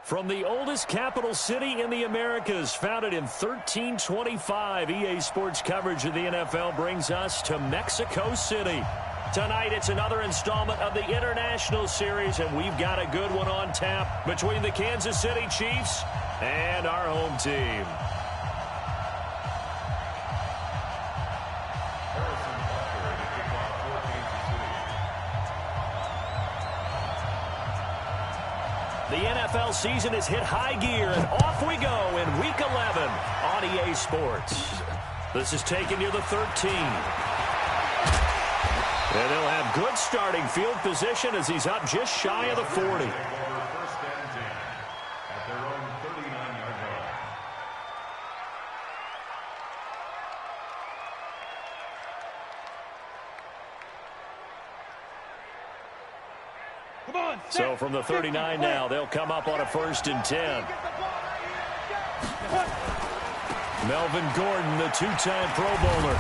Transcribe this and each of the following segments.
From the oldest capital city in the Americas, founded in 1325, EA Sports coverage of the NFL brings us to Mexico City. Tonight, it's another installment of the International Series, and we've got a good one on tap between the Kansas City Chiefs and our home team. The NFL season has hit high gear, and off we go in Week 11 on EA Sports. This is taking you to 13. And they'll have good starting field position as he's up just shy of the 40. So from the 39 now, they'll come up on a 1st and 10. Melvin Gordon, the two-time Pro Bowler.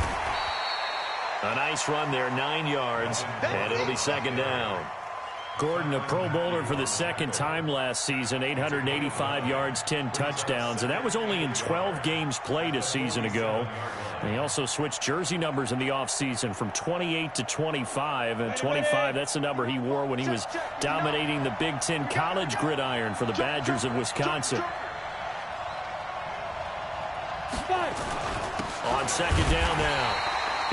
A nice run there, 9 yards, and it'll be 2nd down. Gordon, a Pro Bowler for the 2nd time last season, 885 yards, 10 touchdowns, and that was only in 12 games played a season ago. And he also switched jersey numbers in the offseason from 28 to 25, and 25, that's the number he wore when he was dominating the Big Ten college gridiron for the Badgers of Wisconsin. On 2nd down now,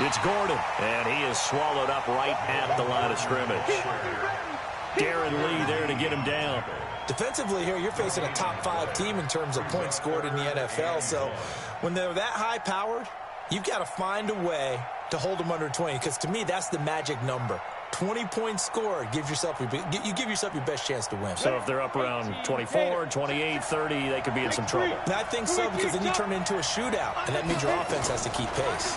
it's Gordon, and he is swallowed up right at the line of scrimmage. Darren Lee there to get him down. Defensively here, you're facing a top 5 team in terms of points scored in the NFL, so when they're that high-powered, you've got to find a way to hold them under 20, because to me, that's the magic number. 20 points scored, you give yourself your best chance to win. So if they're up around 24, 28, 30, they could be in some trouble. And I think so, because then you turn it into a shootout, and that means your offense has to keep pace.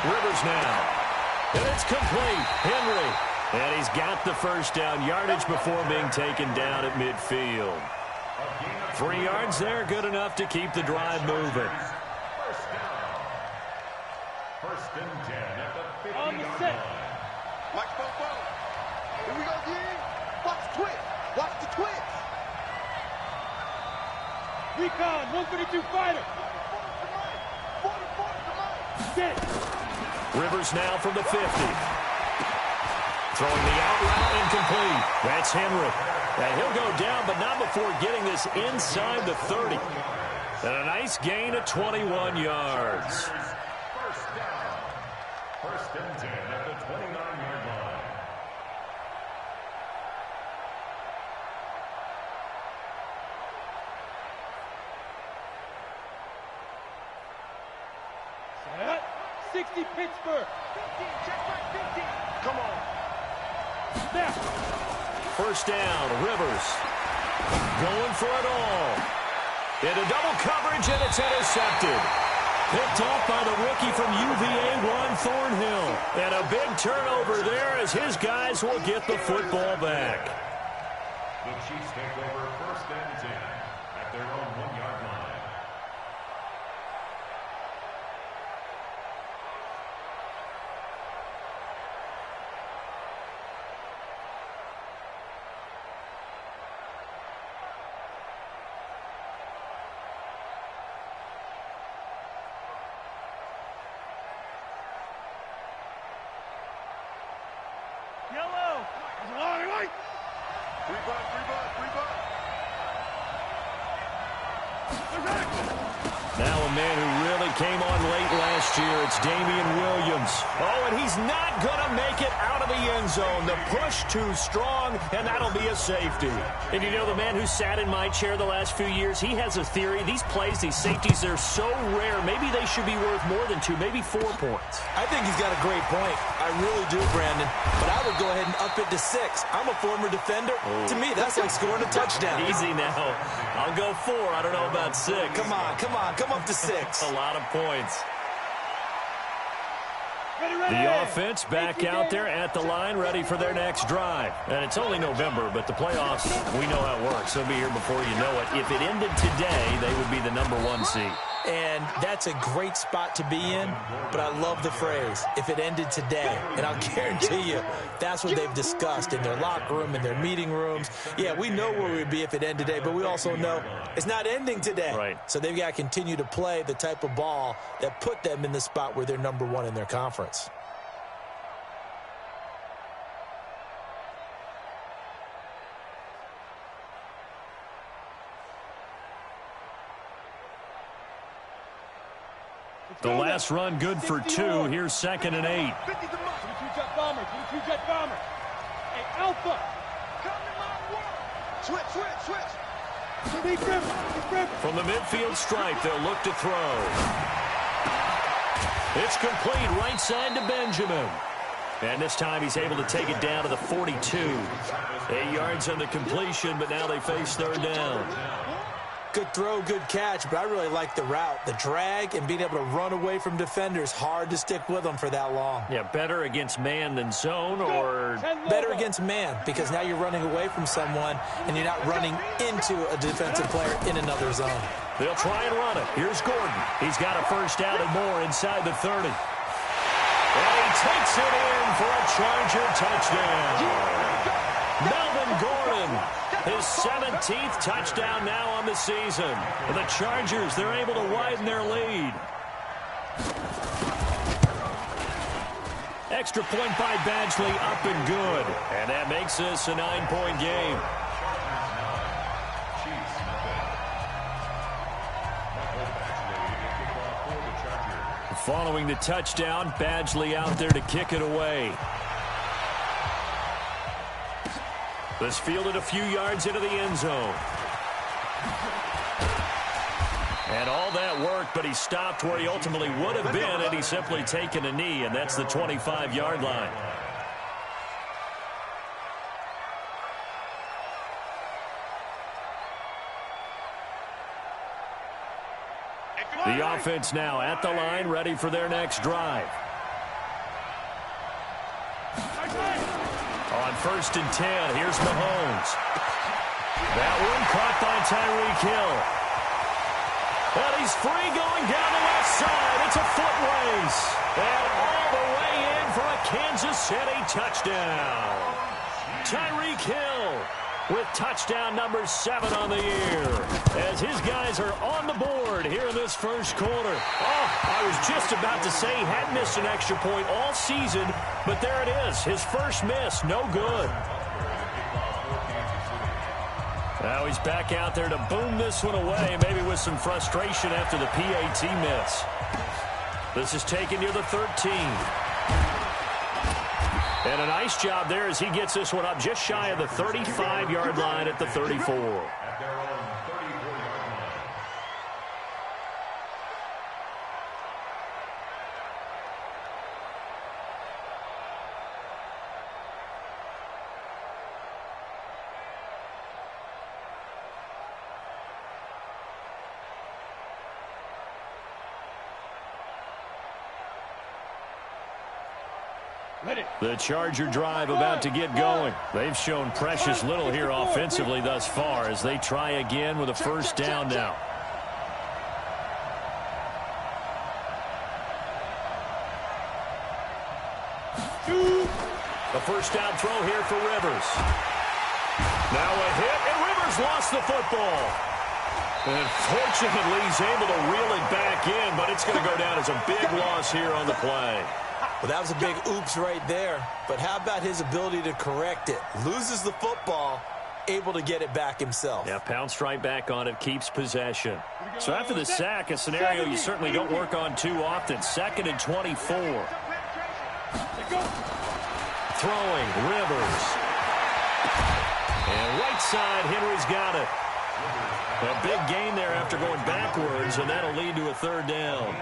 Rivers now, and it's complete. Henry, and he's got the 1st down, yardage before being taken down at midfield. 3 yards there, good enough to keep the drive moving. 1st and 10 at the 50-yard line. Watch Bobo. Here we go again. Watch the twitch. Watch the twitch. Recon, 132 fighter. 44 to Rivers now from the 50. Throwing the out route incomplete. That's Henry. And he'll go down, but not before getting this inside the 30. And a nice gain of 21 yards. 1st down. 1st and 10 at the 29-yard line. Set. 60 Pittsburgh. 15. Check back 15. Come on. Snap. 1st down, Rivers. Going for it all. Into double coverage, and it's intercepted. Picked off by the rookie from UVA, Juan Thornhill. And a big turnover there as his guys will get the football back. The Chiefs take over 1st and 10 at their own 1-yard line. Yellow. All right. Free butt. Now a man who really came on late last year, it's Damian Williams. Oh, and he's not going to make it out of the end zone. The push too strong, and that'll be a safety. And you know, the man who sat in my chair the last few years, he has a theory. These plays, these safeties, they're so rare. Maybe they should be worth more than 2, maybe 4 points. I think he's got a great point. I really do, Brandon. But I would go ahead and up it to 6. I'm a former defender. Oh. To me, that's like scoring a touchdown. Easy now. I'll go 4. I don't know about 6. Come on. Come up to 6. A lot of points. The offense back out there at the line, ready for their next drive. And it's only November, but the playoffs, we know how it works. They'll be here before you know it. If it ended today, they would be the #1 seed. And that's a great spot to be in, but I love the phrase, if it ended today. And I'll guarantee you, that's what they've discussed in their locker room, in their meeting rooms. Yeah, we know where we'd be if it ended today, but we also know it's not ending today. Right. So they've got to continue to play the type of ball that put them in the spot where they're number one in their conference. The last run good for 2. Here's 2nd and 8. Two-jet bomber. Two-jet bomber. Hey, Alpha. Switch. Deep river. From the midfield stripe, they'll look to throw. It's complete right side to Benjamin. And this time he's able to take it down to the 42. 8 yards on the completion, but now they face 3rd down. Good throw, good catch, but I really like the route. The drag and being able to run away from defenders, hard to stick with them for that long. Yeah, better against man than zone, or better against man, because now you're running away from someone and you're not running into a defensive player in another zone. They'll try and run it. Here's Gordon. He's got a 1st down and more inside the 30. And he takes it in for a Charger touchdown. Melvin Gordon, his 17th touchdown now on the season. For the Chargers, they're able to widen their lead. Extra point by Badgley, up and good. And that makes this a 9-point game. Following the touchdown, Badgley out there to kick it away. This fielded a few yards into the end zone. And all that worked, but he stopped where he ultimately would have been had he simply taken a knee, and that's the 25-yard line. The offense now at the line, ready for their next drive. On 1st and 10, here's Mahomes. That one caught by Tyreek Hill. And he's free going down the left side. It's a foot race. And all the way in for a Kansas City touchdown. Tyreek Hill with touchdown number 7 on the year, as his guys are on the board here in this first quarter. Oh, I was just about to say he had missed an extra point all season, but there it is, his first miss, no good. Now he's back out there to boom this one away, maybe with some frustration after the PAT miss. This is taken near the 13. And a nice job there as he gets this one up just shy of the 35-yard line at the 34. The Charger drive about to get going. They've shown precious little here offensively thus far as they try again with a 1st down now. The 1st down throw here for Rivers. Now a hit, and Rivers lost the football. And fortunately, he's able to reel it back in, but it's going to go down as a big loss here on the play. Well, that was a big oops right there. But how about his ability to correct it? Loses the football, able to get it back himself. Yeah, pounced right back on it, keeps possession. So after the sack, a scenario you certainly don't work on too often. 2nd and 24. Throwing, Rivers. And right side, Henry's got it. A big gain there after going backwards, and that'll lead to a 3rd down.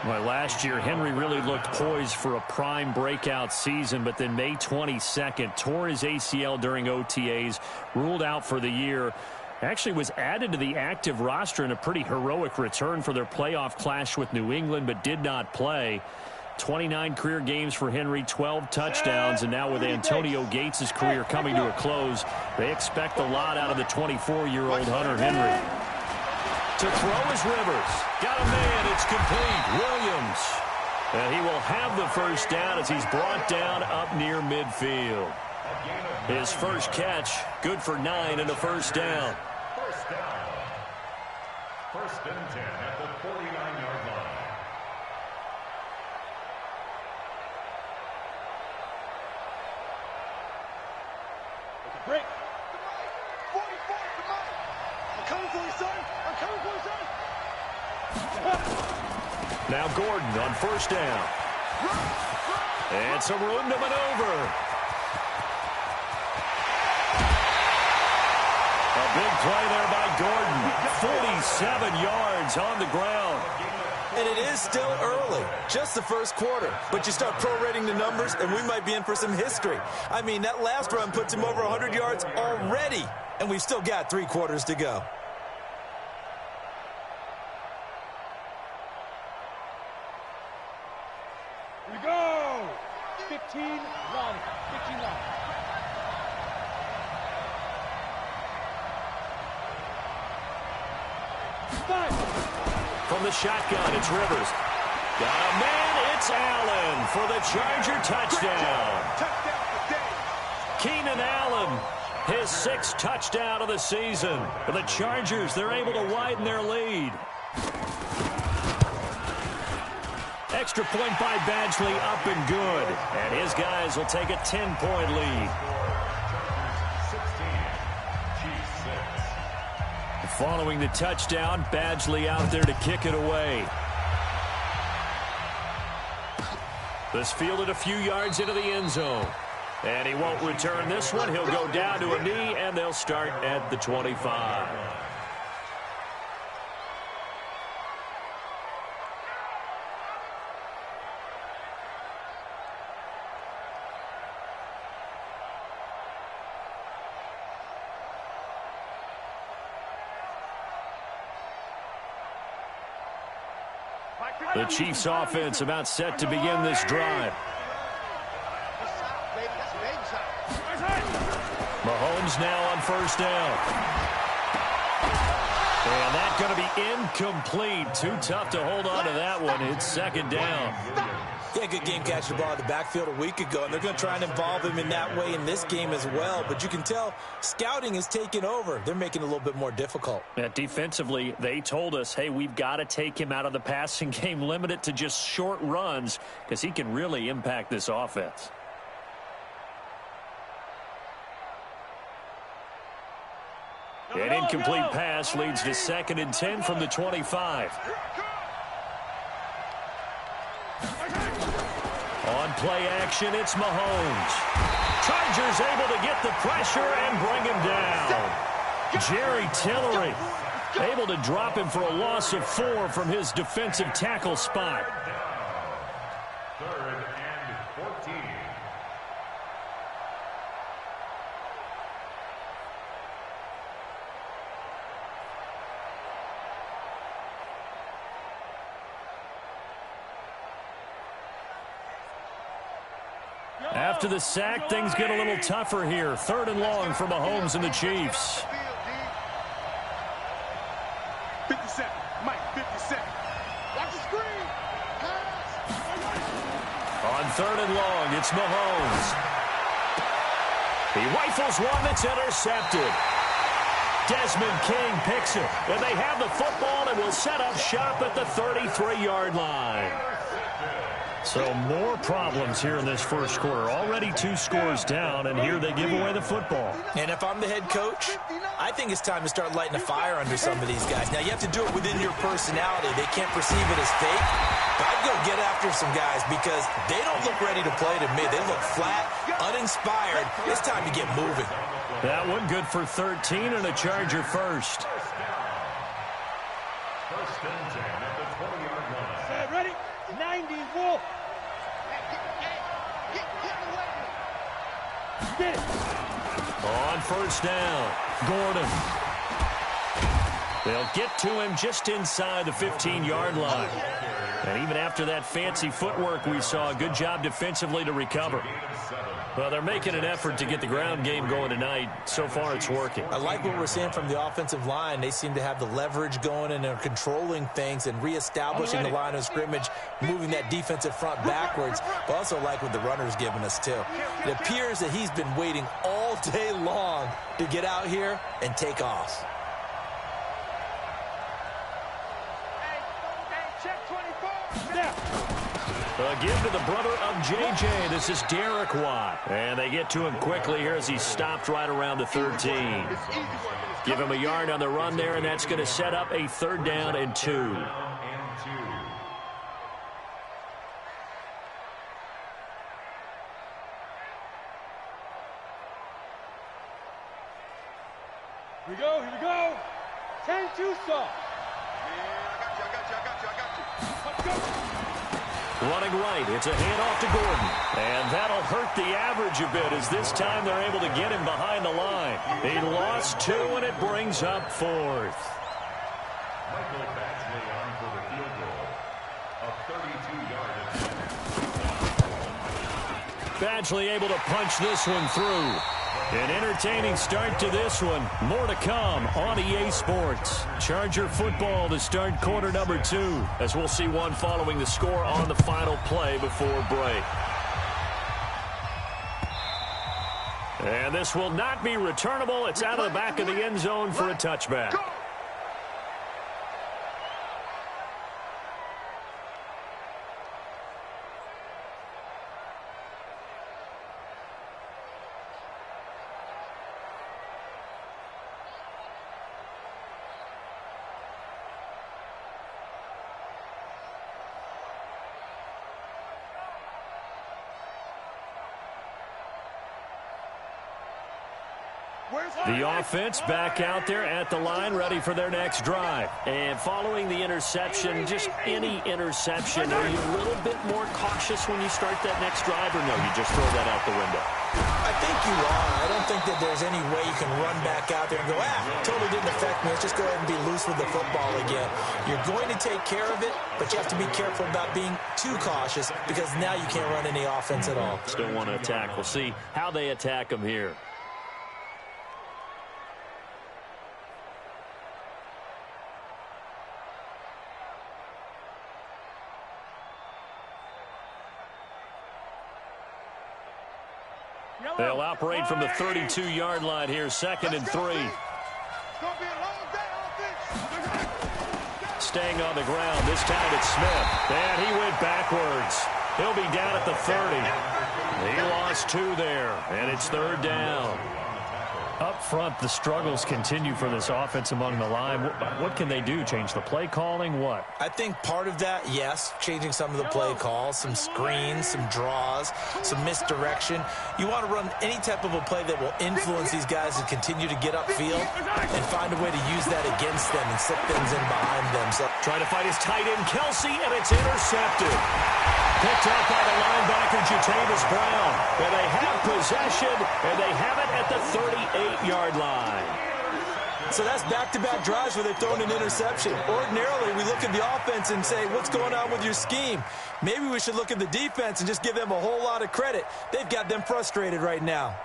Well, last year, Henry really looked poised for a prime breakout season, but then May 22nd, tore his ACL during OTAs, ruled out for the year. Actually was added to the active roster in a pretty heroic return for their playoff clash with New England, but did not play. 29 career games for Henry, 12 touchdowns, and now with Antonio Gates' career coming to a close, they expect a lot out of the 24-year-old Hunter Henry. To throw is Rivers. Got a man. It's complete. Williams. And he will have the first down as he's brought down up near midfield. His first catch, good for 9 and a first down. First down. First and 10 at the 49-yard line. Break. 44, come on. I'm coming for you, son. I'm coming for you, son. Now Gordon on first down. And some room to maneuver. A big play there by Gordon. 47 yards on the ground. And it is still early, just the first quarter. But you start prorating the numbers, and we might be in for some history. I mean, that last run puts him over 100 yards already, and we've still got 3 quarters to go. Here we go. 15 run. 15 run. From the shotgun, it's Rivers. Got a man, it's Allen for the Charger touchdown. Keenan Allen, his 6th touchdown of the season. For the Chargers, they're able to widen their lead. Extra point by Badgley, up and good. And his guys will take a 10-point lead. Following the touchdown, Badgley out there to kick it away. This fielded a few yards into the end zone. And he won't return this one. He'll go down to a knee, and they'll start at the 25. The Chiefs offense about set to begin this drive. Mahomes now on first down. And that's going to be incomplete. Too tough to hold on to that one. It's second down. Yeah, good game catching the ball in the backfield a week ago, and they're going to try and involve him in that way in this game as well. But you can tell scouting is taking over. They're making it a little bit more difficult. Yeah, defensively, they told us, hey, we've got to take him out of the passing game, limit it to just short runs, because he can really impact this offense. An incomplete pass leads to 2nd and 10 from the 25. On play action, it's Mahomes. Chargers able to get the pressure and bring him down. Jerry Tillery able to drop him for a loss of 4 from his defensive tackle spot. 3rd and 14. After the sack, things get a little tougher here. 3rd and long for Mahomes and the Chiefs. 57, Mike, 57. Watch the screen. On 3rd and long, it's Mahomes. He rifles one that's intercepted. Desmond King picks it, and they have the football and will set up shop at the 33-yard line. So more problems here in this first quarter. Already 2 scores down, and here they give away the football. And if I'm the head coach, I think it's time to start lighting a fire under some of these guys. Now, you have to do it within your personality. They can't perceive it as fake. But I'd go get after some guys because they don't look ready to play to me. They look flat, uninspired. It's time to get moving. That one good for 13 and a Charger first. First and 10 at the 20-yard line. Ready? 90 wolf. Get it. On first down, Gordon. They'll get to him just inside the 15-yard line. And even after that fancy footwork we saw, a good job defensively to recover. Well, they're making an effort to get the ground game going tonight. So far, it's working. I like what we're seeing from the offensive line. They seem to have the leverage going, and they're controlling things and reestablishing the line of scrimmage, moving that defensive front backwards. But also like what the runner's giving us, too. It appears that he's been waiting all day long to get out here and take off. Check 24. A give to the brother of J.J. This is Derek Watt. And they get to him quickly here as he stopped right around the 13. Give him a yard on the run there, and that's going to set up a 3rd down and 2. Here we go, here we go. 10-2 stop. Let's go. Running right, it's a handoff to Gordon. And that'll hurt the average a bit as this time they're able to get him behind the line. He lost 2, and it brings up 4th. Michael Badgley on for the field goal. A 32-yard attempt. Badgley able to punch this one through. An entertaining start to this one. More to come on EA Sports. Charger football to start quarter number 2, as we'll see one following the score on the final play before break. And this will not be returnable. It's out of the back of the end zone for a touchback. The offense back out there at the line, ready for their next drive. And following the interception, just any interception, are you a little bit more cautious when you start that next drive, or no, you just throw that out the window? I think you are. I don't think that there's any way you can run back out there and go, totally didn't affect me. Let's just go ahead and be loose with the football again. You're going to take care of it, but you have to be careful about being too cautious because now you can't run any offense at all. Still want to attack. We'll see how they attack them here. They'll operate from the 32-yard line here, 2nd and 3. Staying on the ground. This time it's Smith. And he went backwards. He'll be down at the 30. He lost 2 there, and it's 3rd down. Up front, the struggles continue for this offense among the line. What can they do? Change the play calling? What? I think part of that, yes, changing some of the play calls, some screens, some draws, some misdirection. You want to run any type of a play that will influence these guys to continue to get upfield and find a way to use that against them and slip things in behind them. So trying to fight his tight end, Kelsey, and it's intercepted. Picked up by the linebacker, Jatavis Brown. And they have possession, and they have it at the 38-yard line. So that's back-to-back drives where they've thrown an interception. Ordinarily, we look at the offense and say, what's going on with your scheme? Maybe we should look at the defense and just give them a whole lot of credit. They've got them frustrated right now.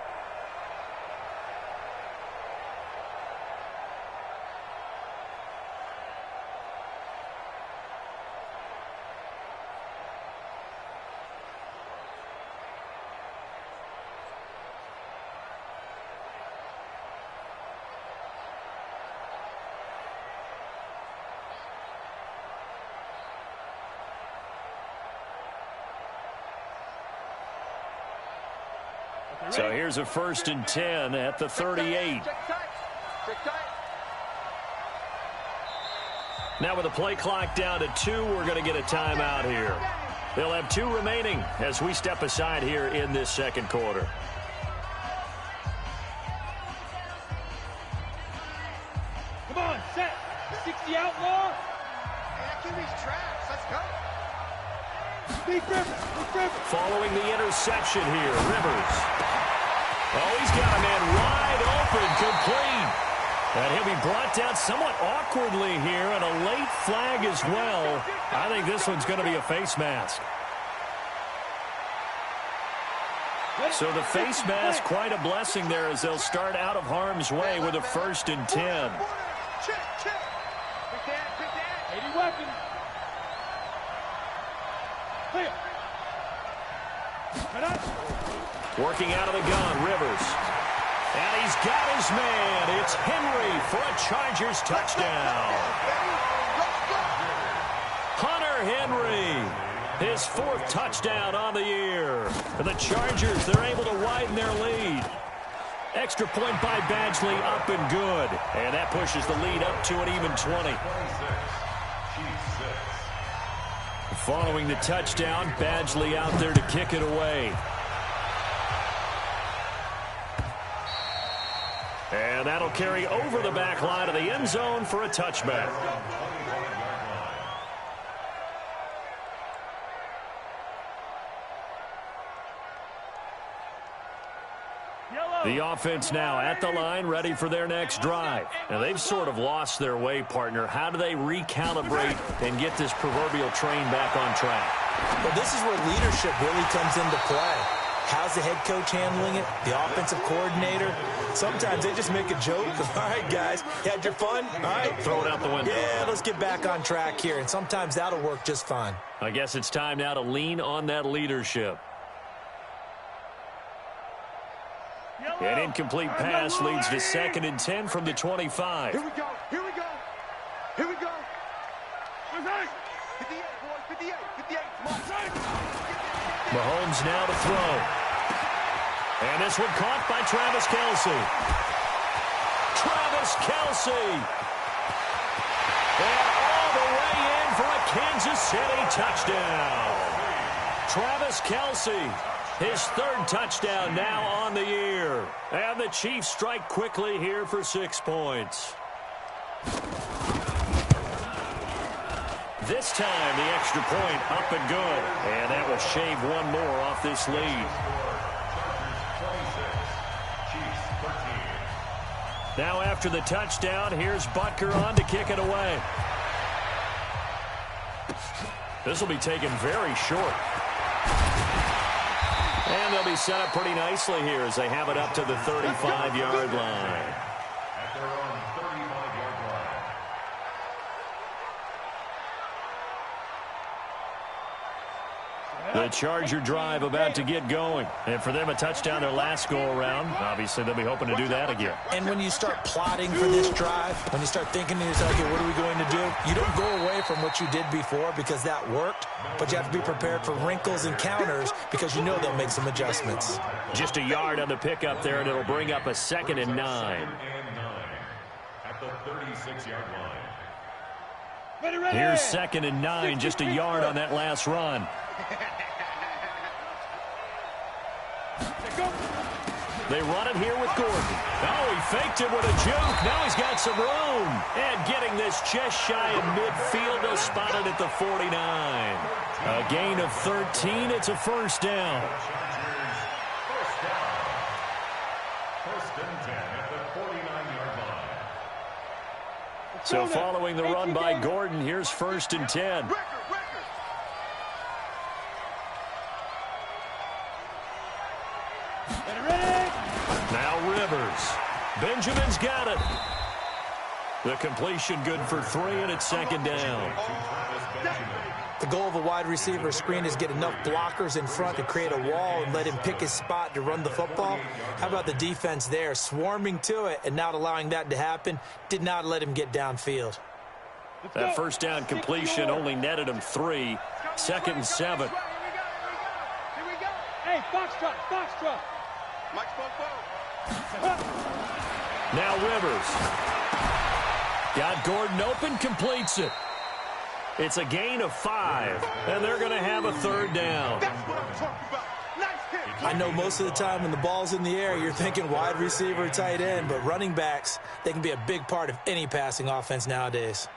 So here's a 1st and 10 at the 38. Now with the play clock down to 2, we're going to get a timeout here. They'll have 2 remaining as we step aside here in this 2nd quarter. Come on, set. 60 outlaw. QB's traps. Let's go. Big River. Following the interception here, Rivers. Oh, he's got a man wide open, complete. And he'll be brought down somewhat awkwardly here, and a late flag as well. I think this one's going to be a face mask. So the face mask, quite a blessing there as they'll start out of harm's way with a 1st and 10. Check, check. Quick that. 80 weapons. Clear. Head up. Working out of the gun, Rivers. And he's got his man. It's Henry for a Chargers touchdown. Hunter Henry, his 4th touchdown on the year. For the Chargers, they're able to widen their lead. Extra point by Badgley, up and good. And that pushes the lead up to an even 20. Following the touchdown, Badgley out there to kick it away. And that'll carry over the back line of the end zone for a touchback. The offense now at the line, ready for their next drive. Now, they've sort of lost their way, partner. How do they recalibrate and get this proverbial train back on track? Well, this is where leadership really comes into play. How's the head coach handling it? The offensive coordinator? Sometimes they just make a joke. All right, guys, you had your fun? All right. Throw it out the window. Yeah, let's get back on track here. And sometimes that'll work just fine. I guess it's time now to lean on that leadership. An incomplete pass leads to 2nd and 10 from the 25. Here we go. Here we go. Here we go. 58, boys. 58. 58. Mahomes now to throw. And this one caught by Travis Kelce. Travis Kelce. And all the way in for a Kansas City touchdown. Travis Kelce. His 3rd touchdown now on the year. And the Chiefs strike quickly here for 6 points. This time, the extra point up and good. And that will shave one more off this lead. Now after the touchdown, here's Butker on to kick it away. This will be taken very short. And they'll be set up pretty nicely here as they have it up to the 35-yard line. At their own 35-yard line. The Charger drive about to get going. And for them, a touchdown their last go-around. Obviously, they'll be hoping to do that again. And when you start plotting for this drive, when you start thinking to yourself, okay, what are we going to do? You don't go away from what you did before because that worked, but you have to be prepared for wrinkles and counters because you know they'll make some adjustments. Just a yard on the pickup there, and it'll bring up a 2nd and 9. At the 36-yard line. Here's 2nd and 9, just a yard on that last run. They run it here with Gordon. Oh, he faked it with a juke. Now he's got some room. And getting this just shy of midfield, they'll spot it at the 49. A gain of 13. It's a 1st down. First and 10 at the 49-yard line. So following the run by Gordon, here's 1st and 10. Now Rivers. Benjamin's got it. The completion good for 3, and it's 2nd down. The goal of a wide receiver screen is get enough blockers in front to create a wall and let him pick his spot to run the football. How about the defense there, swarming to it and not allowing that to happen? Did not let him get downfield. That 1st down completion only netted him 3. 2nd and 7. Here we go. Hey, Foxtrot, Foxtrot. Mike Spoke. Now Rivers. Got Gordon open, completes it. It's a gain of 5, and they're going to have a 3rd down. That's what I'm talking about. Nice hit. I know most of the time when the ball's in the air, you're thinking wide receiver, tight end, but running backs, they can be a big part of any passing offense nowadays.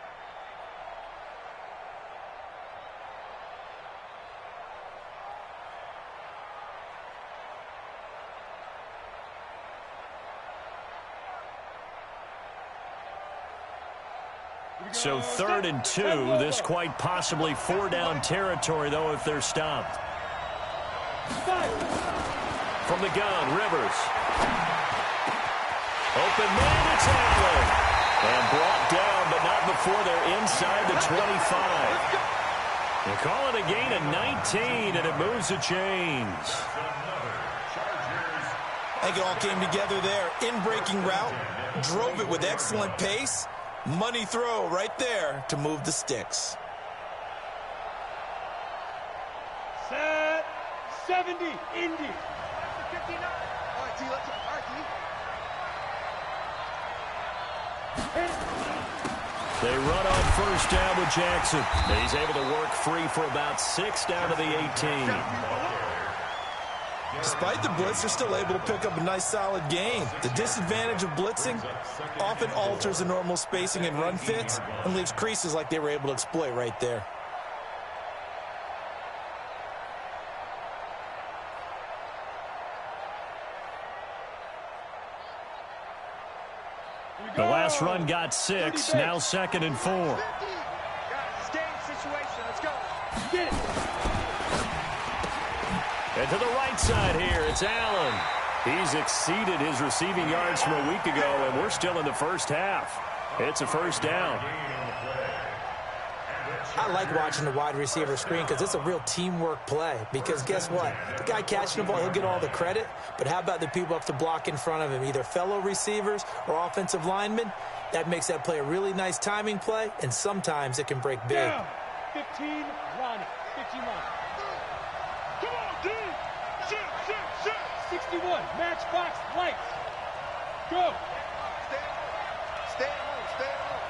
So 3rd and 2, this quite possibly 4-down territory, though, if they're stopped. From the gun, Rivers. Open man, it's Allen. And brought down, but not before they're inside the 25. They call it a gain of 19, and it moves the chains. I think it all came together there. In-breaking route, drove it with excellent pace. Money throw right there to move the sticks. Set 70, Indy. 59. All right, T, let's go. All right, T. They run on first down with Jackson. He's able to work free for about 6 down to the 18. Despite the blitz, they're still able to pick up a nice solid gain. The disadvantage of blitzing often alters the normal spacing and run fits and leaves creases like they were able to exploit right there. The last run got 6, now 2nd and 4. Guys, game situation. Let's go. Get it. And to the right side here, it's Allen. He's exceeded his receiving yards from a week ago, and we're still in the first half. It's a first down. I like watching the wide receiver screen because it's a real teamwork play. Because guess what? The guy catching the ball, he'll get all the credit. But how about the people up to block in front of him, either fellow receivers or offensive linemen? That makes that play a really nice timing play, and sometimes it can break big. Down. 15, Ronnie. 59. Come on, D. Shit. 61, matchbox lights. Go. Stay at home. Stay at home.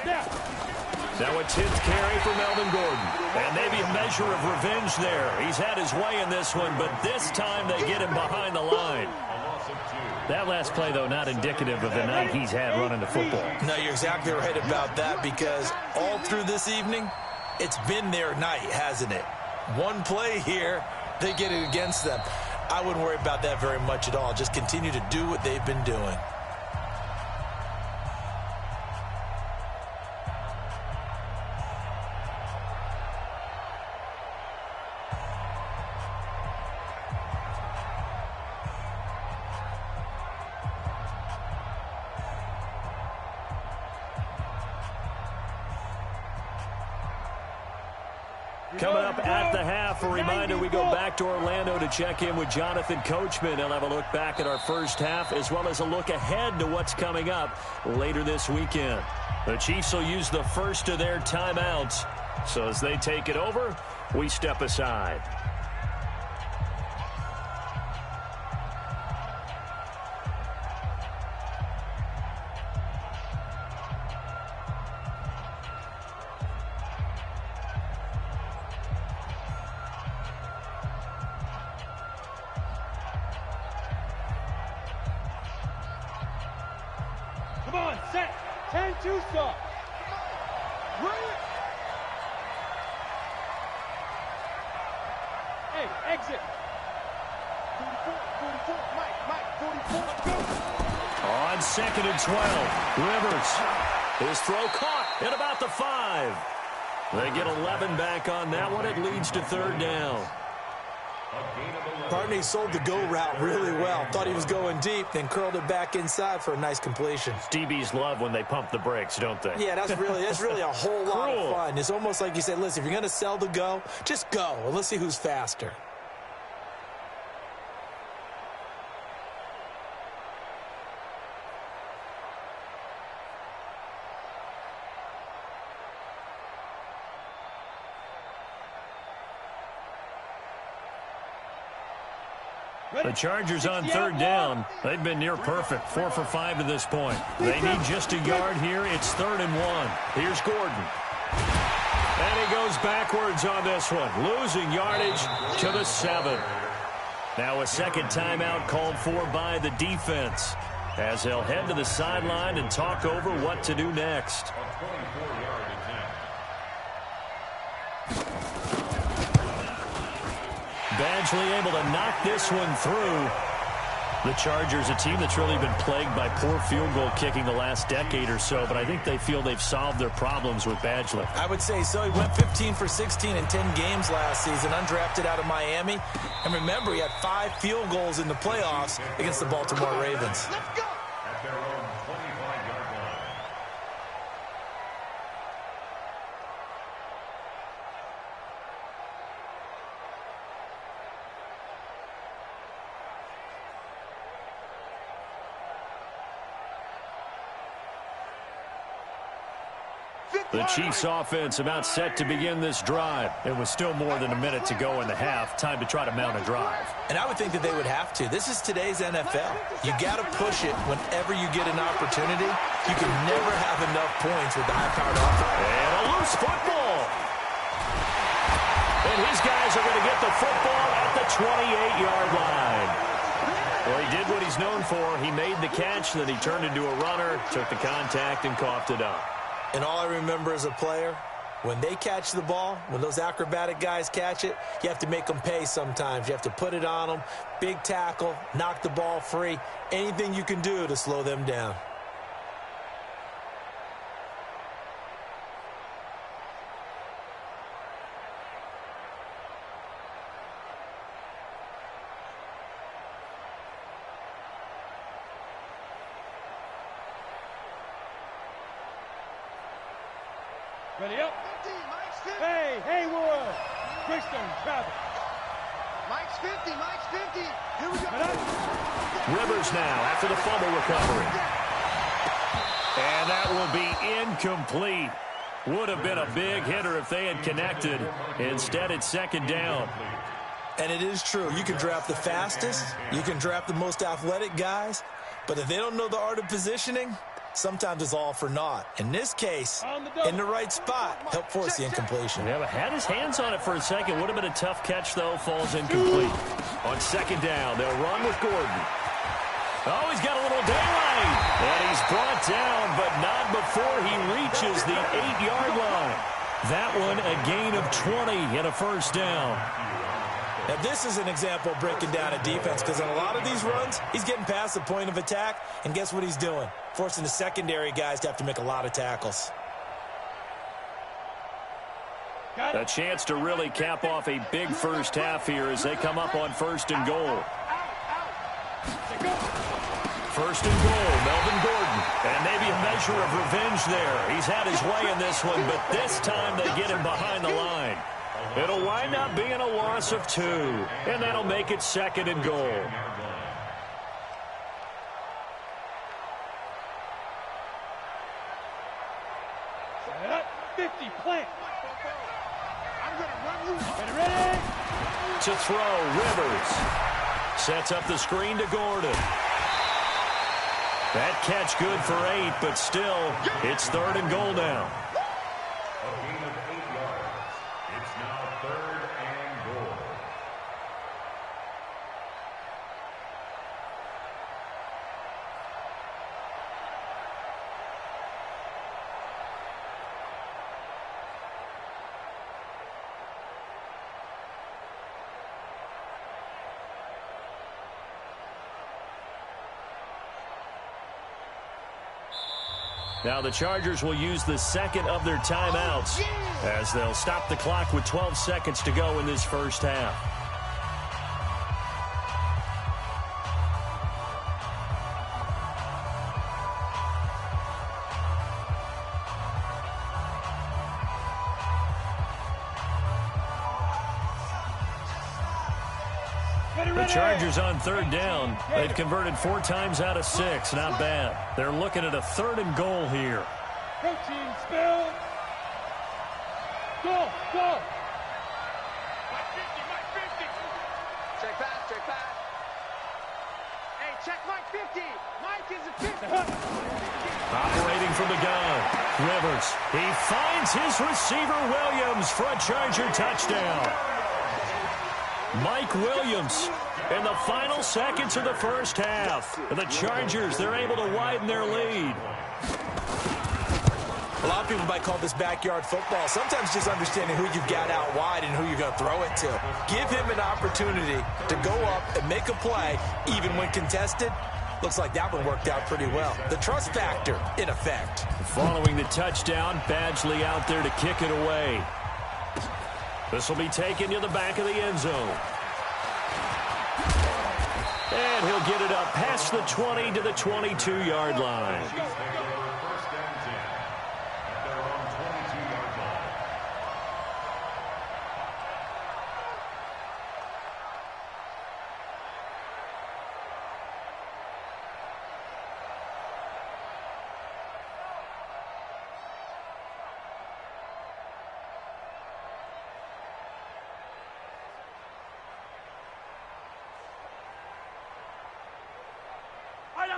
Now. Now a 10th carry for Melvin Gordon. And maybe a measure of revenge there. He's had his way in this one, but this time they get him behind the line. That last play, though, not indicative of the night he's had running the football. No, you're exactly right about that because all through this evening, it's been their night, hasn't it? One play here, they get it against them. I wouldn't worry about that very much at all. Just continue to do what they've been doing. Coming up at the half, a reminder, we go back to Orlando to check in with Jonathan Coachman. He'll have a look back at our first half as well as a look ahead to what's coming up later this weekend. The Chiefs will use the first of their timeouts. So as they take it over, we step aside. Come on, set. 10-2 stop. Hey, exit. 44. Mike, 44. Let's go. On 2nd and 12, Rivers. His throw caught at about the 5. They get 11 back on that one. It leads to 3rd down. Partney sold the go route really well. Thought he was going deep, then curled it back inside for a nice completion. DBs love when they pump the brakes, don't they? Yeah, that's really a whole lot Cool. of fun. It's almost like you said, listen, if you're going to sell the go, just go. And let's see who's faster. The Chargers on 3rd down. They've been near perfect, 4 for 5 to this point. They need just a yard here. It's 3rd and 1. Here's Gordon. And he goes backwards on this one, losing yardage to the 7. Now a second timeout called for by the defense as they'll head to the sideline and talk over what to do next. Badgley able to knock this one through. The Chargers, a team that's really been plagued by poor field goal kicking the last decade or so, but I think they feel they've solved their problems with Badgley. I would say so. He went 15 for 16 in 10 games last season, undrafted out of Miami. And remember, he had 5 field goals in the playoffs against the Baltimore Ravens. Let's go. At their own 25-yard line. The Chiefs offense about set to begin this drive. It was still more than a minute to go in the half. Time to try to mount a drive. And I would think that they would have to. This is today's NFL. You got to push it whenever you get an opportunity. You can never have enough points with the high-powered offense. And a loose football. And his guys are going to get the football at the 28-yard line. Well, he did what he's known for. He made the catch, then he turned into a runner, took the contact, and coughed it up. And all I remember as a player, when they catch the ball, when those acrobatic guys catch it, you have to make them pay sometimes. You have to put it on them, big tackle, knock the ball free, anything you can do to slow them down. Ready up. 50, Mike's 50. Hey, Haywood. Greystone, travel. Mike's 50, Mike's 50. Here we go. Right up. Rivers now after the fumble recovery. And that will be incomplete. Would have been a big hitter if they had connected. Instead, it's second down. And it is true. You can draft the fastest. You can draft the most athletic guys. But if they don't know the art of positioning, sometimes it's all for naught. In this case, in the right spot, help force the incompletion. Yeah, but had his hands on it for a second. Would have been a tough catch, though. Falls incomplete. On second down, they'll run with Gordon. Oh, he's got a little daylight. And he's brought down, but not before he reaches the 8-yard line. That one, a gain of 20 and a first down. Now, this is an example of breaking down a defense, because on a lot of these runs, he's getting past the point of attack, and guess what he's doing? Forcing the secondary guys to have to make a lot of tackles. A chance to really cap off a big first half here as they come up on first and goal. First and goal, Melvin Gordon. And maybe a measure of revenge there. He's had his way in this one, but this time they get him behind the line. It'll wind up being a loss of 2, and that'll make it second and goal. Set up. 50, plant. I'm going to run you. Ready. To throw, Rivers. Sets up the screen to Gordon. That catch good for 8, but still, it's third and goal now. A gain of 8 yards. It's now third and goal. Now the Chargers will use the second of their timeouts as they'll stop the clock with 12 seconds to go in this first half. The Chargers on third down. They've converted 4 times out of 6. Not bad. They're looking at a third and goal here. Protein spill. Go. Mike 50, Mike 50. Check pass. Hey, check Mike 50. Mike is a 50. Operating from the gun. Rivers. He finds his receiver Williams for a Charger touchdown. Mike Williams in the final seconds of the first half. The Chargers, they're able to widen their lead. A lot of people might call this backyard football. Sometimes just understanding who you've got out wide and who you're going to throw it to. Give him an opportunity to go up and make a play, even when contested. Looks like that one worked out pretty well. The trust factor, in effect. Following the touchdown, Badgley out there to kick it away. This will be taken to the back of the end zone. And he'll get it up past the 20 to the 22-yard line.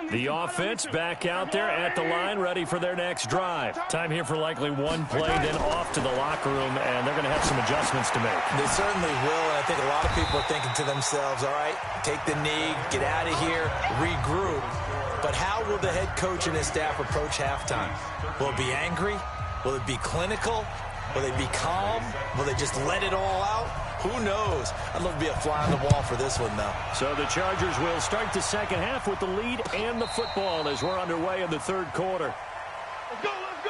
The offense back out there at the line, ready for their next drive. Time here for likely one play, then off to the locker room, and they're going to have some adjustments to make. They certainly will, and I think a lot of people are thinking to themselves, all right, take the knee, get out of here, regroup. But how will the head coach and his staff approach halftime? Will it be angry? Will it be clinical? Will they be calm? Will they just let it all out? Who knows? I'd love to be a fly on the wall for this one, though. So the Chargers will start the second half with the lead and the football as we're underway in the third quarter. Let's go, let's go!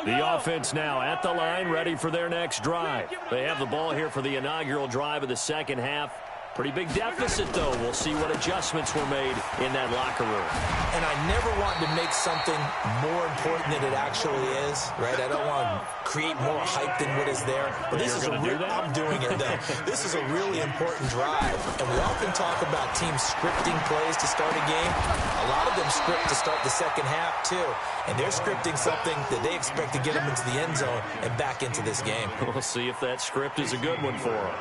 The offense now at the line, ready for their next drive. They have the ball here for the inaugural drive of the second half. Pretty big deficit, though. We'll see what adjustments were made in that locker room. And I never want to make something more important than it actually is, right? I don't want to create more hype than what is there. But this is a real, I'm doing it, though. This is a really important drive. And we often talk about teams scripting plays to start a game. A lot of them script to start the second half, too. And they're scripting something that they expect to get them into the end zone and back into this game. We'll see if that script is a good one for them.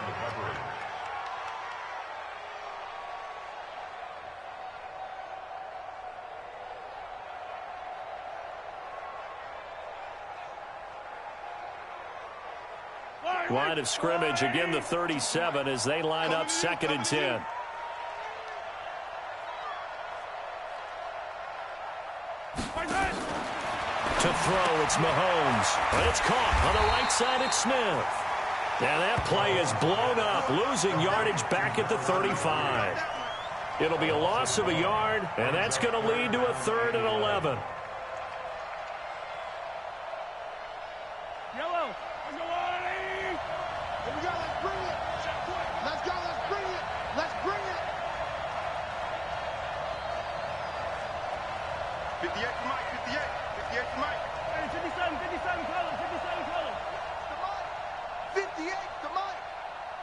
Line of scrimmage, again the 37 as they line up 2nd and 10. To throw, it's Mahomes. But it's caught on the right side, it's Smith. And that play is blown up, losing yardage back at the 35. It'll be a loss of a yard, and that's going to lead to a 3rd and 11.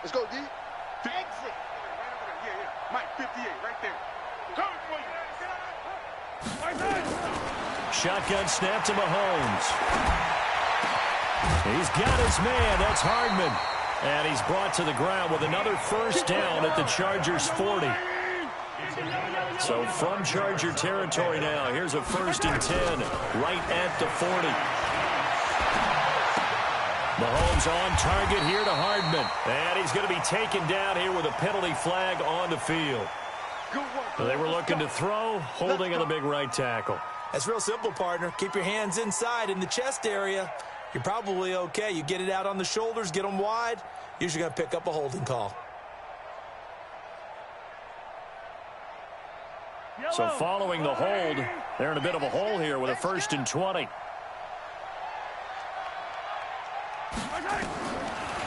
Let's go, D. Exit. Yeah. Mike, 58, right there. Coming for you. Shotgun snap to Mahomes. He's got his man. That's Hardman. And he's brought to the ground with another first down at the Chargers 40. So from Charger territory now, here's a 1st and 10 right at the 40. Mahomes on target here to Hardman. And he's going to be taken down here with a penalty flag on the field. They were looking to throw, holding on the big right tackle. That's real simple, partner. Keep your hands inside in the chest area. You're probably okay. You get it out on the shoulders, get them wide. Usually going to pick up a holding call. So following the hold, they're in a bit of a hole here with a 1st and 20.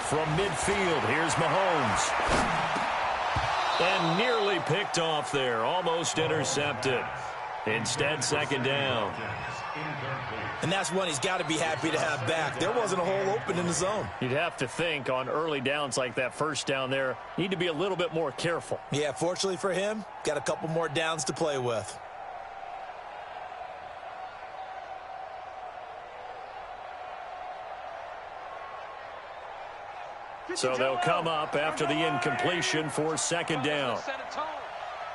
From midfield, here's Mahomes. And nearly picked off there, almost intercepted. Instead, 2nd down. And that's one he's got to be happy to have back. There wasn't a hole open in the zone. You'd have to think on early downs like that 1st down there, need to be a little bit more careful. Yeah, fortunately for him, got a couple more downs to play with. So they'll come up after the incompletion for 2nd down.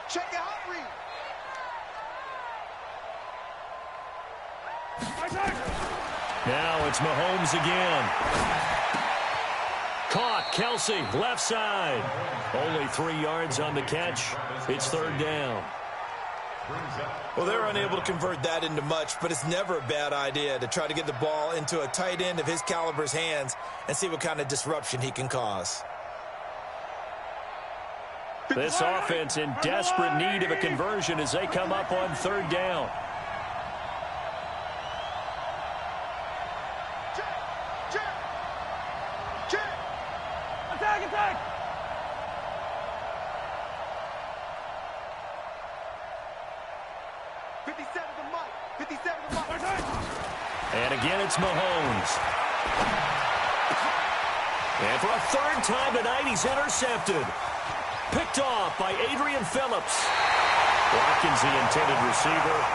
Check it out, read. Now it's Mahomes again. Caught. Kelsey, left side. Only 3 yards on the catch. It's third down. Well, they're unable to convert that into much, but it's never a bad idea to try to get the ball into a tight end of his caliber's hands and see what kind of disruption he can cause. This offense in desperate need of a conversion as they come up on third down. Attack, attack! And again, it's Mahomes. And for a third time tonight, he's intercepted. Picked off by Adrian Phillips. Watkins, the intended receiver.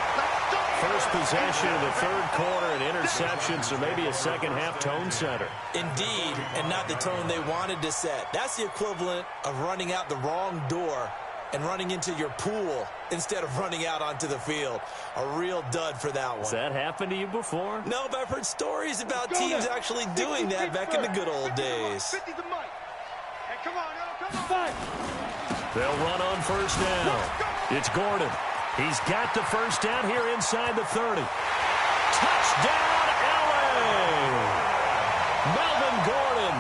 First possession of the third quarter, an interception, so maybe a second-half tone setter. Indeed, and not the tone they wanted to set. That's the equivalent of running out the wrong door and running into your pool instead of running out onto the field. A real dud for that one. Has that happened to you before? No, but I've heard stories about teams actually doing that back in the good old days. They'll run on first down. It's Gordon. He's got the first down here inside the 30. Touchdown, LA! Melvin Gordon,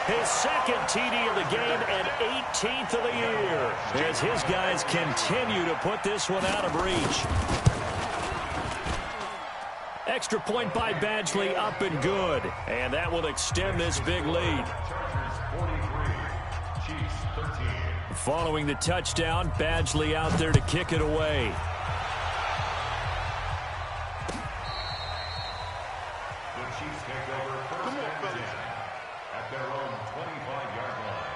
his second TD of the game and 18th of the year, as his guys continue to put this one out of reach. Extra point by Badgley, up and good. And that will extend this big lead. Following the touchdown, Badgley out there to kick it away. The Chiefs take over first and 10 at their own 25-yard line.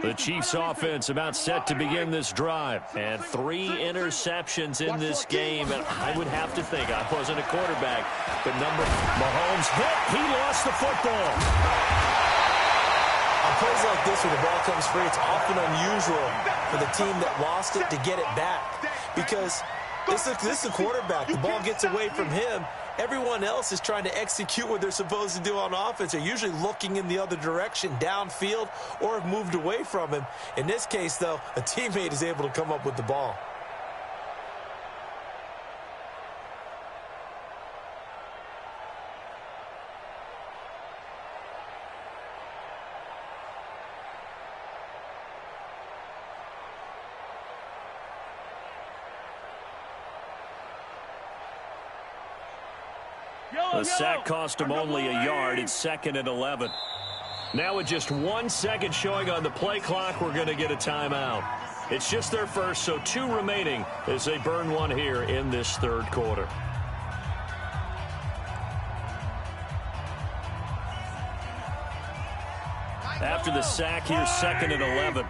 The Chiefs offense about set to begin this drive. And 3 interceptions in this game. And I would have to think, I wasn't a quarterback, but Mahomes hit. He lost the football. On plays like this where the ball comes free, it's often unusual for the team that lost it to get it back. Because this is a quarterback. The ball gets away from him. Everyone else is trying to execute what they're supposed to do on offense. They're usually looking in the other direction, downfield, or have moved away from him. In this case, though, a teammate is able to come up with the ball. The sack cost him only a yard. It's 2nd and 11. Now with just 1 second showing on the play clock, we're going to get a timeout. It's just their first, so 2 remaining as they burn one here in this third quarter. After the sack, here's 2nd and 11.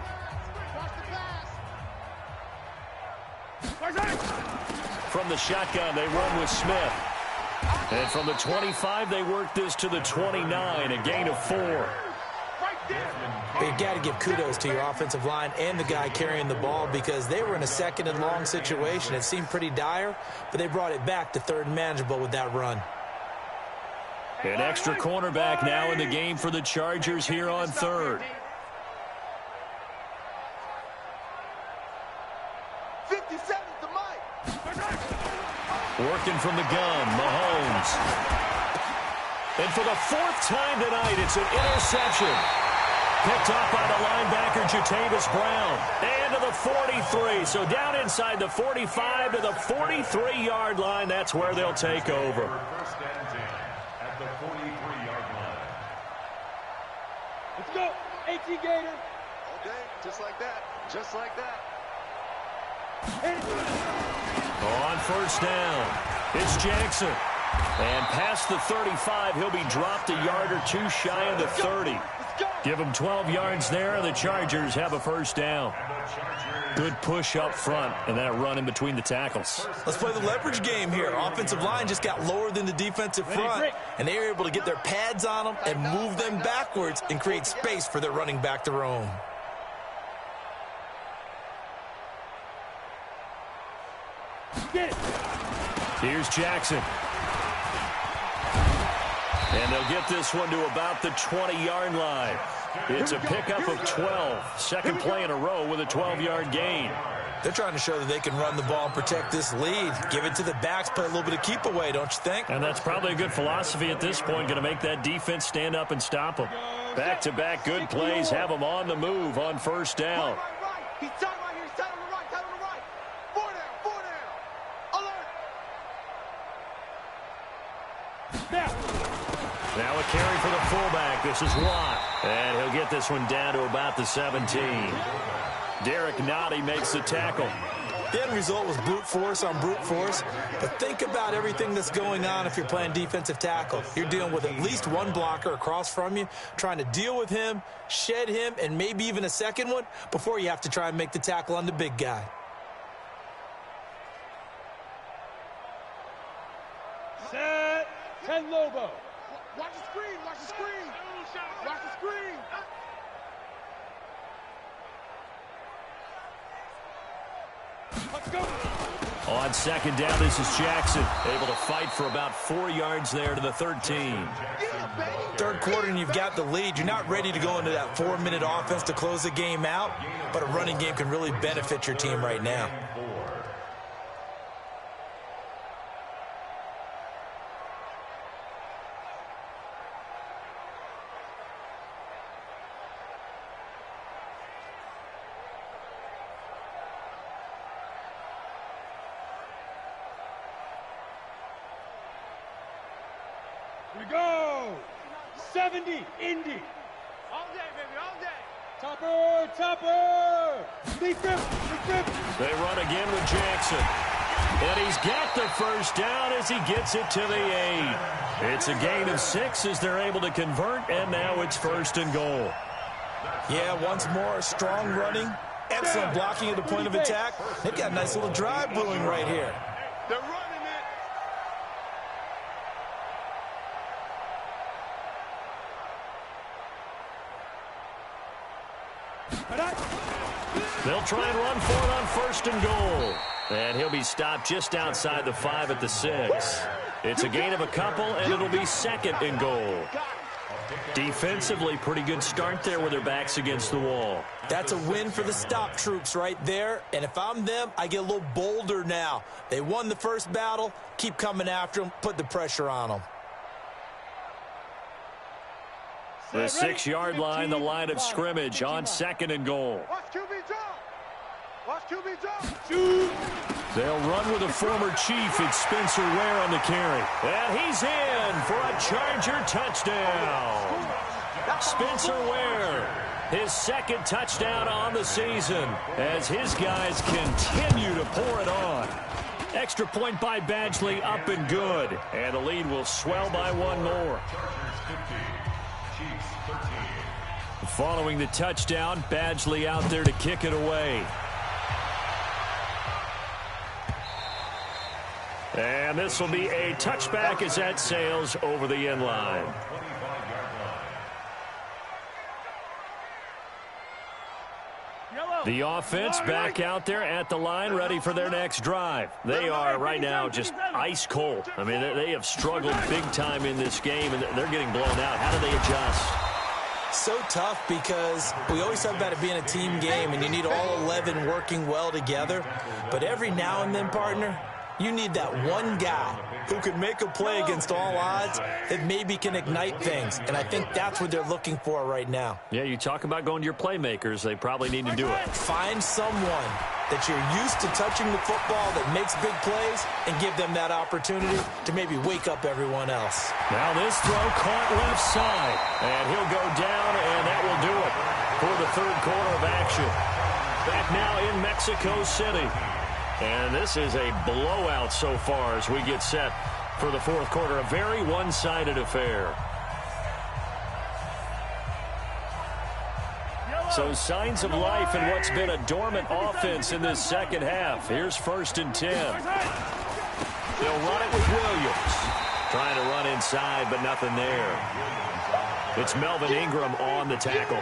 From the shotgun, they run with Smith. And from the 25, they work this to the 29, a gain of 4. You've got to give kudos to your offensive line and the guy carrying the ball because they were in a 2nd and long situation. It seemed pretty dire, but they brought it back to 3rd and manageable with that run. An extra cornerback now in the game for the Chargers here on 3rd. 57 to Mike. Working from the gun, Mahomes. And for the 4th time tonight, it's an interception. Picked up by the linebacker, Jatavis Brown. And to the 43. So down inside the 45 to the 43-yard line. That's where they'll take over. First and 10 at the 43-yard line. Let's go, AT Gator. Okay, just like that. Just like that. On first down, it's Jackson. And past the 35, he'll be dropped a yard or 2 shy of the 30. Give him 12 yards there, and the Chargers have a first down. And the Chargers Good push up front and that run in between the tackles. Let's play the leverage game here. Offensive line just got lower than the defensive front, and they were able to get their pads on them and move them backwards and create space for their running back to roam. Here's Jackson. And they'll get this one to about the 20-yard line. It's a pickup of 12. Second play in a row with a 12-yard gain. They're trying to show that they can run the ball and protect this lead. Give it to the backs, play a little bit of keep away, don't you think? And that's probably a good philosophy at this point, going to make that defense stand up and stop them. Back-to-back good plays have them on the move on first down. He's tight right here. He's tight on the right. Tight on the right. 4 down. 4 down. Alert. Now a carry for the fullback. This is Watt. And he'll get this one down to about the 17. Derek Nottie makes the tackle. The end result was brute force on brute force. But think about everything that's going on if you're playing defensive tackle. You're dealing with at least one blocker across from you, trying to deal with him, shed him, and maybe even a second one before you have to try and make the tackle on the big guy. Set. 10 Lobo. Watch the screen. Watch the screen. Watch the screen. Let's go. On second down, this is Jackson. Able to fight for about 4 yards there to the 13. Third quarter and you've got the lead. You're not ready to go into that 4-minute offense to close the game out, but a running game can really benefit your team right now. Here we go. 70, Indy. All day, baby. All day. Topper, topper. Deep grip, deep grip. They run again with Jackson. And he's got the first down as he gets it to the 8. It's a gain of 6 as they're able to convert, and now it's 1st and goal. Yeah, once more, strong running, excellent blocking at the point of attack. They've got a nice little drive brewing right here. They're running it. They'll try and run for it on 1st and goal. And he'll be stopped just outside the 5 at the 6. It's a gain of a couple, and it'll be 2nd and goal. Defensively, pretty good start there with their backs against the wall. That's a win for the stop troops right there. And if I'm them, I get a little bolder now. They won the first battle. Keep coming after them. Put the pressure on them. The 6-yard line, the line of scrimmage on 2nd and goal. Watch QB jump. Watch QB jump. Shoot. They'll run with a former Chief. It's Spencer Ware on the carry. And he's in for a Charger touchdown. Spencer Ware, his 2nd touchdown on the season as his guys continue to pour it on. Extra point by Badgley, up and good. And the lead will swell by 1 more. Following the touchdown, Badgley out there to kick it away. And this will be a touchback as that sails over the end line. The offense back out there at the line, ready for their next drive. They are right now just ice cold. I mean, they have struggled big time in this game, and they're getting blown out. How do they adjust? So tough because we always talk about it being a team game, and you need all 11 working well together. But every now and then, partner, you need that one guy who can make a play against all odds that maybe can ignite things. And I think that's what they're looking for right now. Yeah, you talk about going to your playmakers. They probably need to do it. Find someone that you're used to touching the football that makes big plays and give them that opportunity to maybe wake up everyone else. Now this throw caught left side. And he'll go down, and that will do it for the 3rd quarter of action. Back now in Mexico City. And this is a blowout so far as we get set for the 4th quarter. A very one-sided affair. So signs of life in what's been a dormant offense in this second half. Here's 1st and 10. They'll run it with Williams. Trying to run inside, but nothing there. It's Melvin Ingram on the tackle.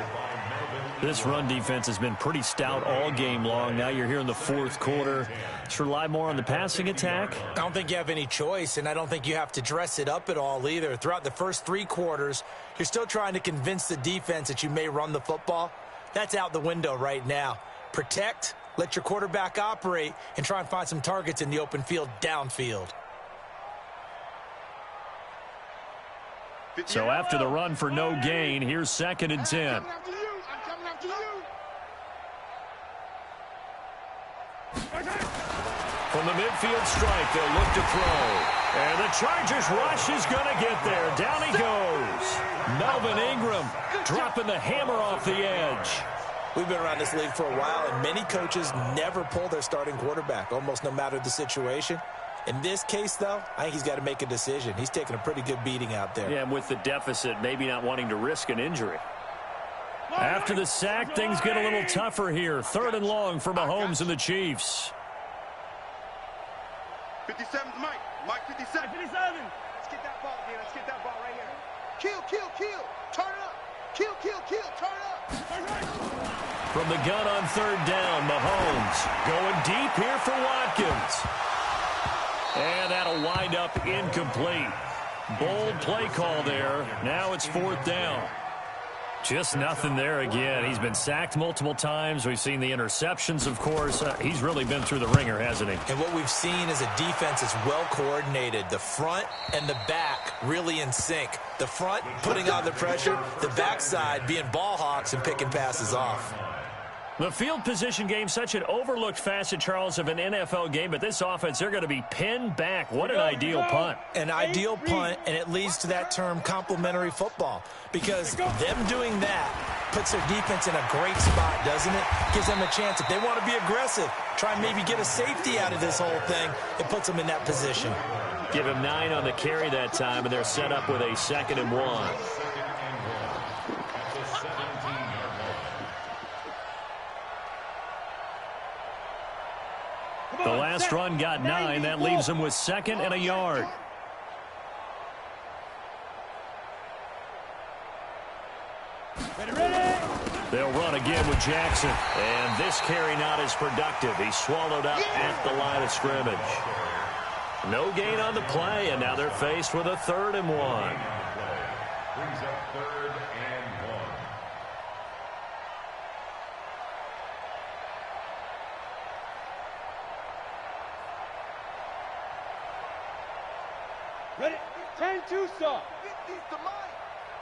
This run defense has been pretty stout all game long. Now you're here in the 4th quarter. Let's rely more on the passing attack. I don't think you have any choice, and I don't think you have to dress it up at all either. Throughout the first 3 quarters, you're still trying to convince the defense that you may run the football. That's out the window right now. Protect, let your quarterback operate, and try and find some targets in the open field downfield. So after the run for no gain, here's 2nd and 10. From the midfield strike, they'll look to throw. And the Chargers rush is going to get there. Down he goes. Melvin Ingram dropping the hammer off the edge. We've been around this league for a while, and many coaches never pull their starting quarterback, almost no matter the situation. In this case, though, I think he's got to make a decision. He's taking a pretty good beating out there. Yeah, and with the deficit, maybe not wanting to risk an injury. After the sack, things get a little tougher here. 3rd and long for Mahomes and the Chiefs. 57's Mike. Mike 57. 57. Let's get that ball here. Let's get that ball right here. Kill, kill, kill. Turn it up. Kill, kill, kill. Turn it up. From the gun on 3rd down, Mahomes going deep here for Watkins. And that'll wind up incomplete. Bold play call there. Now it's 4th down. Just nothing there again. He's been sacked multiple times. We've seen the interceptions, of course. He's really been through the ringer, hasn't he? And what we've seen is a defense that's well coordinated. The front and the back really in sync. The front putting on the pressure, the backside being ball hawks and picking passes off. The field position game, such an overlooked facet, Charles, of an NFL game, but this offense, they're going to be pinned back. What an ideal punt. An ideal punt, and it leads to that term complementary football, because them doing that puts their defense in a great spot, doesn't it? Gives them a chance. If they want to be aggressive, try and maybe get a safety out of this whole thing, it puts them in that position. Give him 9 on the carry that time, and they're set up with a 2nd and 1. The last run got 9. That leaves them with 2nd and a yard. They'll run again with Jackson. And this carry not as productive. He's swallowed up at the line of scrimmage. No gain on the play, and now they're faced with a 3rd and 1. Brings up 3rd and 1. Ready? 10-2 stop.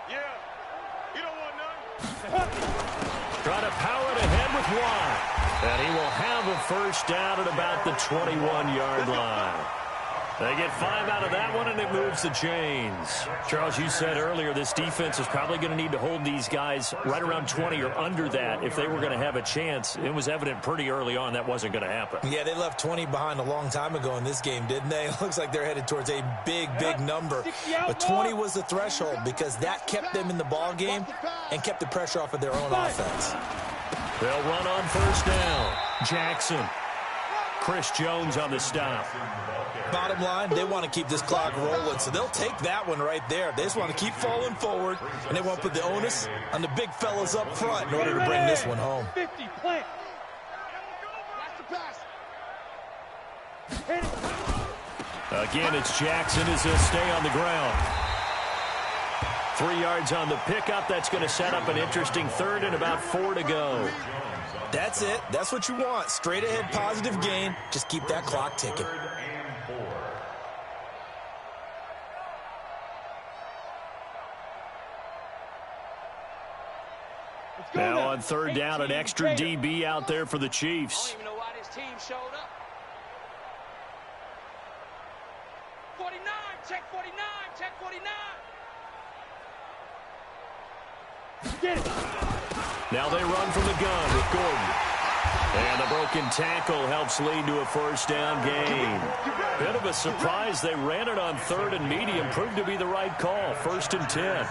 Yeah. You don't want none. Try to power it ahead with Watt. And he will have a 1st down at about the 21-yard line. They get 5 out of that one, and it moves the chains. Charles, you said earlier this defense is probably going to need to hold these guys right around 20 or under that if they were going to have a chance. It was evident pretty early on that wasn't going to happen. Yeah, they left 20 behind a long time ago in this game, didn't they? It looks like they're headed towards a big, big number. But 20 was the threshold because that kept them in the ball game and kept the pressure off of their own offense. They'll run on 1st down. Jackson. Chris Jones on the stop. Bottom line, they want to keep this clock rolling, so they'll take that one right there. They just want to keep falling forward, and they want to put the onus on the big fellas up front in order to bring this one home. 50, plant. Again, it's Jackson as he'll stay on the ground. 3 yards on the pickup. That's going to set up an interesting 3rd and about 4 to go. That's it. That's what you want. Straight ahead, positive gain. Just keep that clock ticking. Now on 3rd down, an extra DB out there for the Chiefs. I don't even know why this team showed up. 49, check 49, check 49. Get it. Now they run from the gun with Gordon. And a broken tackle helps lead to a 1st down gain. Bit of a surprise. They ran it on 3rd and medium. Proved to be the right call. 1st and 10.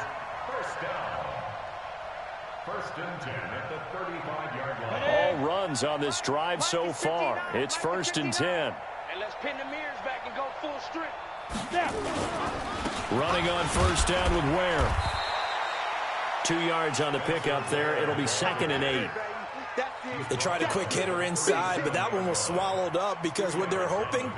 First and 10 at the 35-yard line. All runs on this drive so far. It's first and 10. And let's pin the mirrors back and go full strength. Running on first down with Ware. 2 yards on the pickup there. It'll be second and 8. They tried a quick hitter inside, but that one was swallowed up because what they're hoping,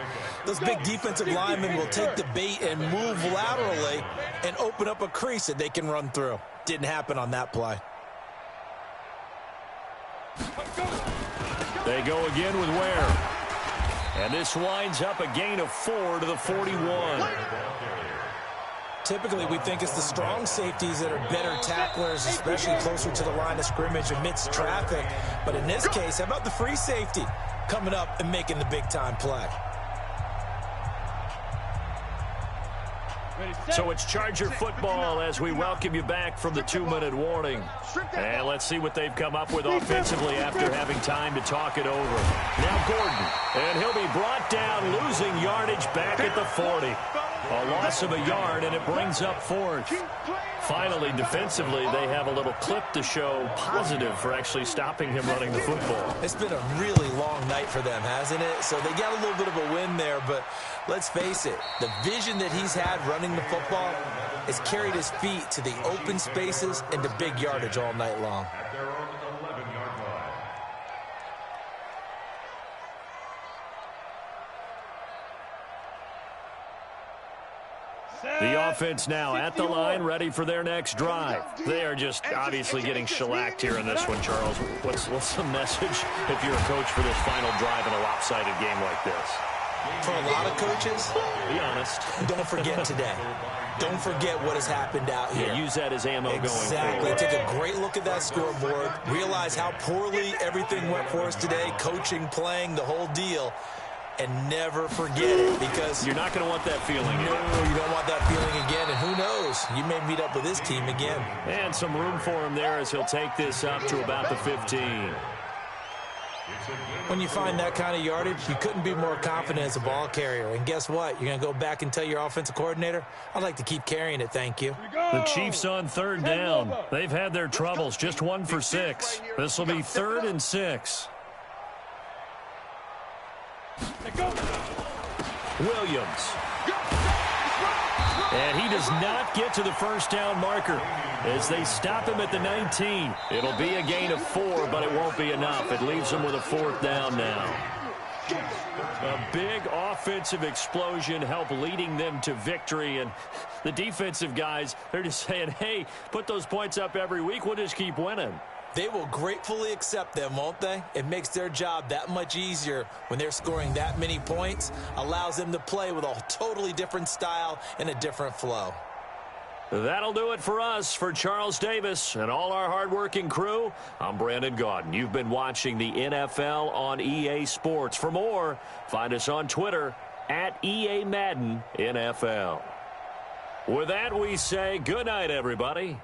those big defensive linemen will take the bait and move laterally and open up a crease that they can run through. Didn't happen on that play. They go again with Ware. And this winds up a gain of 4 to the 41. Typically, we think it's the strong safeties that are better tacklers, especially closer to the line of scrimmage amidst traffic. But in this case, how about the free safety coming up and making the big-time play? So it's Charger football as we welcome you back from the 2-minute warning. And let's see what they've come up with offensively after having time to talk it over. Now Gordon, and he'll be brought down, losing yardage back at the 40. A loss of a yard, and it brings up 4th. Finally, defensively, they have a little clip to show positive for actually stopping him running the football. It's been a really long night for them, hasn't it? So they got a little bit of a win there, but let's face it, the vision that he's had running the football has carried his feet to the open spaces and to big yardage all night long. At their own 11-yard line. The offense now at the line, ready for their next drive. They are just obviously getting shellacked here in this one, Charles. What's the message if you're a coach for this final drive in a lopsided game like this? For a lot of coaches, be honest. Don't forget today. Don't forget what has happened out here. Yeah, use that as ammo going forward. Exactly. Take a great look at that scoreboard. Realize how poorly everything went for us today. Coaching, playing, the whole deal. And never forget it, because you're not going to want that feeling. No, you don't want that feeling again. And who knows? You may meet up with this team again. And some room for him there as he'll take this up to about the 15. When you find that kind of yardage, you couldn't be more confident as a ball carrier. And guess what? You're going to go back and tell your offensive coordinator, I'd like to keep carrying it, thank you. The Chiefs on 3rd down. They've had their troubles, just 1 for 6. This will be 3rd and 6. Williams. And he does not get to the first down marker as they stop him at the 19. It'll be a gain of 4, but it won't be enough. It leaves him with a 4th down now. A big offensive explosion helped leading them to victory, and the defensive guys, they're just saying, hey, put those points up every week. We'll just keep winning. They will gratefully accept them, won't they? It makes their job that much easier when they're scoring that many points. Allows them to play with a totally different style and a different flow. That'll do it for us. For Charles Davis and all our hardworking crew, I'm Brandon Gaudin. You've been watching the NFL on EA Sports. For more, find us on Twitter at EA Madden NFL. With that, we say good night, everybody.